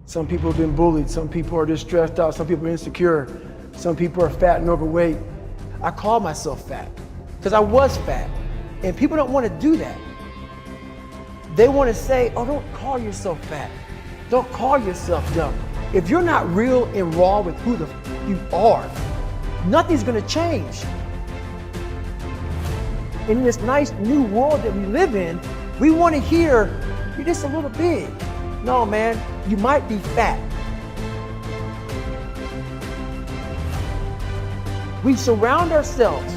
Some people have been bullied. Some people are just stressed out. Some people are insecure. Some people are fat and overweight. I call myself fat because I was fat. And people don't want to do that. They want to say, oh, don't call yourself fat. Don't call yourself dumb. If you're not real and raw with who you are, nothing's going to change. In this nice new world that we live in, we want to hear, you're just a little big. No, man, you might be fat. We surround ourselves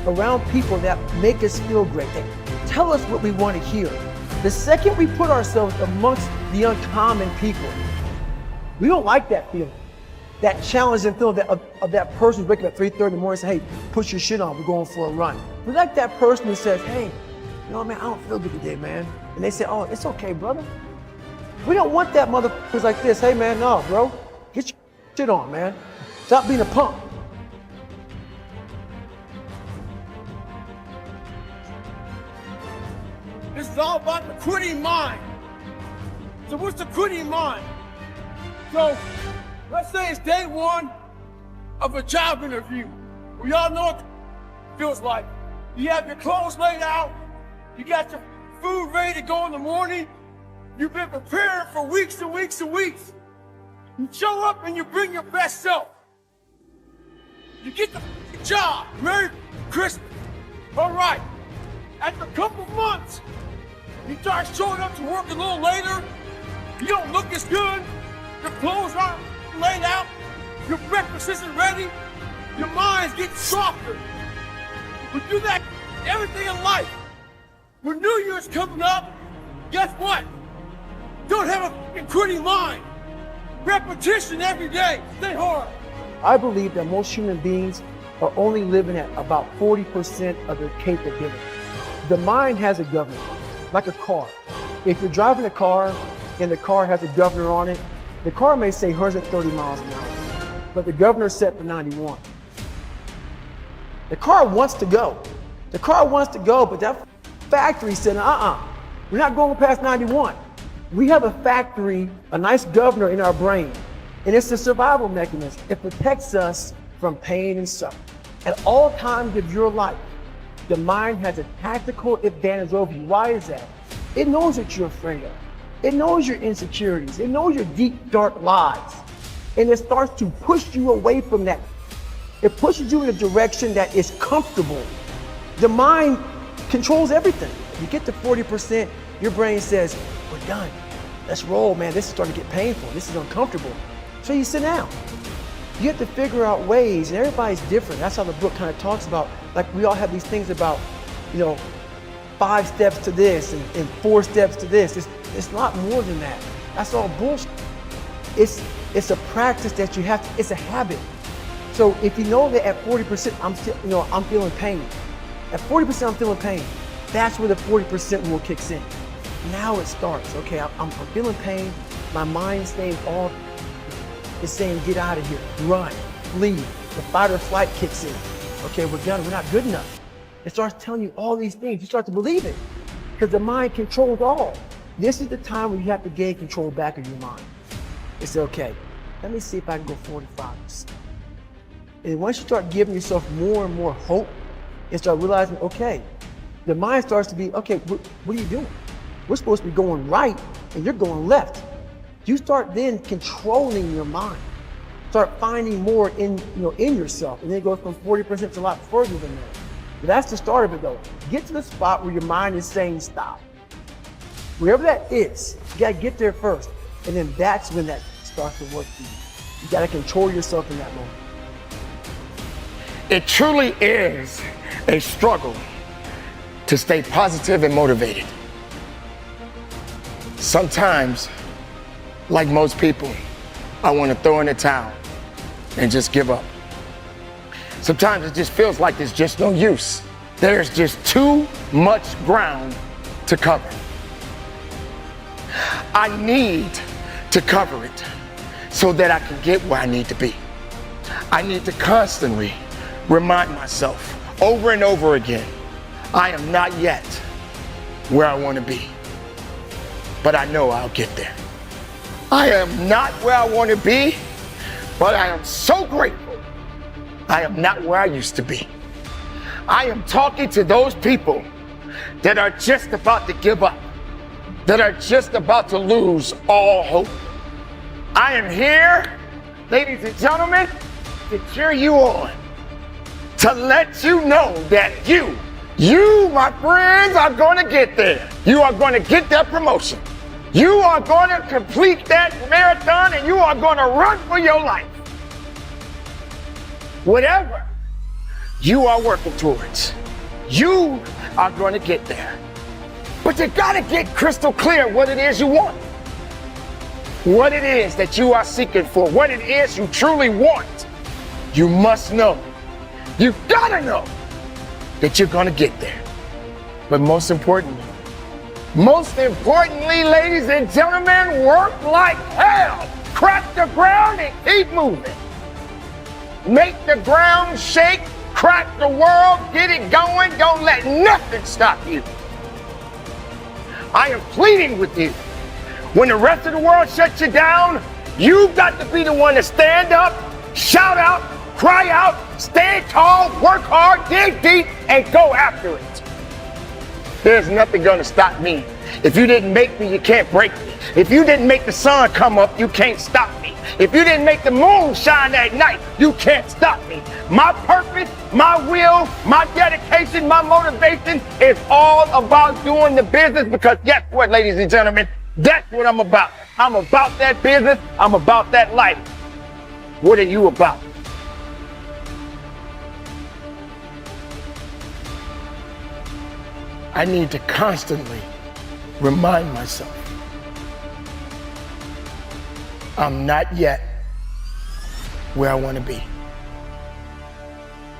around people that make us feel great, that tell us what we want to hear. The second we put ourselves amongst the uncommon people, we don't like that feeling. That challenging feeling of that person waking up at 3:30 in the morning and say, hey, put your shit on, we're going for a run. We like that person who says, hey, you know, man, I don't feel good today, man. And they say, oh, it's okay, brother. We don't want that motherfuckers like this. Hey, man, no, bro, get your shit on, man. Stop being a punk. This is all about the quitting mind. So what's the quitting mind? So let's say it's day one of a job interview. We all know what it feels like. You have your clothes laid out. You got your food ready to go in the morning. You've been preparing for weeks and weeks and weeks. You show up and you bring your best self. You get the job. Merry Christmas. All right. After a couple months, you start showing up to work a little later. You don't look as good. Your clothes aren't laid out. Your breakfast isn't ready. Your mind's getting softer. We do that everything in life. When New Year's coming up, guess what? Don't have a quitting mind. Repetition every day. Stay hard. I believe that most human beings are only living at about 40% of their capability. The mind has a governor, like a car. If you're driving a car and the car has a governor on it, the car may say 130 miles an hour, but the governor's set for 91. The car wants to go. The car wants to go, but that factory said, we're not going past 91. We have a factory, a nice governor in our brain, and it's a survival mechanism. It protects us from pain and suffering. At all times of your life, the mind has a tactical advantage over you. Why is that? It knows what you're afraid of. It knows your insecurities. It knows your deep, dark lies. And it starts to push you away from that. It pushes you in a direction that is comfortable. The mind controls everything. You get to 40%, your brain says, we're done. Let's roll, man. This is starting to get painful. This is uncomfortable. So you sit down. You have to figure out ways, and everybody's different. That's how the book kind of talks about, like we all have these things about, 5 steps to this and 4 steps to this. It's not more than that. That's all bullshit. It's a practice that you have to, it's a habit. So if you know that at 40%, I'm feeling pain. At 40% I'm feeling pain. That's where the 40% rule kicks in. Now it starts. Okay, I'm feeling pain. My mind's saying it's saying get out of here, run, flee. The fight or flight kicks in. Okay, we're done. We're not good enough. It starts telling you all these things. You start to believe it because the mind controls all. This is the time when you have to gain control back of your mind. It's okay. Let me see if I can go 45%. And once you start giving yourself more and more hope and start realizing, okay, the mind starts to be, okay, what are you doing? We're supposed to be going right and you're going left. You start then controlling your mind. Start finding more in yourself. And then it goes from 40% to a lot further than that. But that's the start of it though. Get to the spot where your mind is saying stop. Wherever that is, you gotta get there first. And then that's when that starts to work for you. You gotta control yourself in that moment. It truly is a struggle to stay positive and motivated. Sometimes, like most people, I want to throw in the towel and just give up. Sometimes it just feels like there's just no use. There's just too much ground to cover. I need to cover it so that I can get where I need to be. I need to constantly remind myself over and over again, I am not yet where I want to be, but I know I'll get there. I am not where I want to be, but I am so grateful I am not where I used to be. I am talking to those people that are just about to give up, that are just about to lose all hope. I am here, ladies and gentlemen, to cheer you on, to let you know that you, my friends, are going to get there. You are going to get that promotion. You are going to complete that marathon, and you are going to run for your life. Whatever you are working towards, you are going to get there. But you got to get crystal clear what it is you want, what it is that you are seeking for, what it is you truly want. You must know. You got to know that you're going to get there. But most importantly, ladies and gentlemen, work like hell. Crack the ground and keep moving. Make the ground shake, crack the world, get it going. Don't let nothing stop you. I am pleading with you. When the rest of the world shuts you down, you've got to be the one to stand up, shout out, cry out, stand tall, work hard, dig deep, and go after it. There's nothing gonna stop me. If you didn't make me, you can't break me. If you didn't make the sun come up, you can't stop me. If you didn't make the moon shine at night, you can't stop me. My purpose, my will, my dedication, my motivation is all about doing the business, because guess what, ladies and gentlemen? That's what I'm about. I'm about that business. I'm about that life. What are you about? I need to constantly remind myself I'm not yet where I want to be,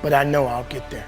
but I know I'll get there.